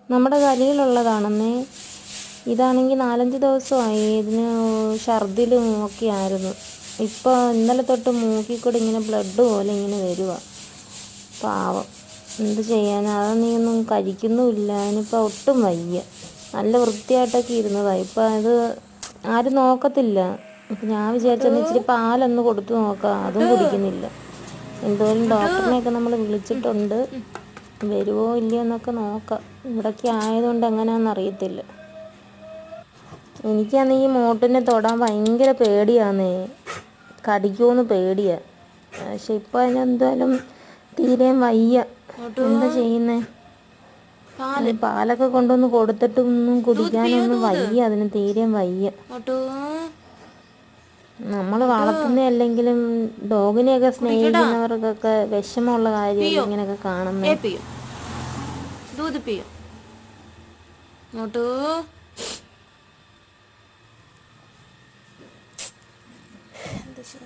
നമ്മുടെ കലയിലുള്ളതാണെന്നേ. ഇതാണെങ്കിൽ 4-5 ദിവസമായി ഇതിന് ഛർദിലും ഒക്കെ ആയിരുന്നു. ഇപ്പോൾ ഇന്നലെ തൊട്ട് മൂക്കിൽ കൂടെ ഇങ്ങനെ ബ്ലഡ് പോലെ ഇങ്ങനെ വരുക. പാവം, എന്ത് ചെയ്യാനാ? അതൊന്നും കഴിക്കുന്നുമില്ല. അതിനിപ്പോൾ ഒട്ടും വയ്യ. നല്ല വൃത്തിയായിട്ടൊക്കെ ഇരുന്നതാണ്. ഇപ്പം അത് ആരും നോക്കത്തില്ല. അപ്പം ഞാൻ വിചാരിച്ചെന്ന് ഇച്ചിരി പാലൊന്ന് കൊടുത്തു നോക്കാം. അതും കുടിക്കുന്നില്ല. എന്തോരം ഡോക്ടറിനെയൊക്കെ നമ്മൾ വിളിച്ചിട്ടുണ്ട്. വരുമോ ഇല്ലയോ എന്നൊക്കെ നോക്കാം. ഇവിടൊക്കെ ആയതുകൊണ്ട് എങ്ങനെയാണെന്ന് അറിയത്തില്ല. എനിക്കാണെങ്കിൽ ഈ മോട്ടിനെ തൊടാൻ ഭയങ്കര പേടിയാന്നേ. കടിക്കുമെന്ന് പേടിയാണ്. പക്ഷെ ഇപ്പം അതിനെന്തായാലും തീരെയും വയ്യ. എന്താ ചെയ്യുന്നേ? പാലൊക്കെ കൊണ്ടൊന്ന് കൊടുത്തിട്ടൊന്നും കുടിക്കാനൊന്നും വയ്യ. അതിന് തീരെയും വയ്യ. നമ്മൾ വളർത്തുന്നതല്ലെങ്കിലും ഡോഗിനെയൊക്കെ സ്നേഹിക്കുന്നവർക്കൊക്കെ വിഷമമുള്ള കാര്യമല്ല ഇങ്ങനെയൊക്കെ കാണുന്നത്.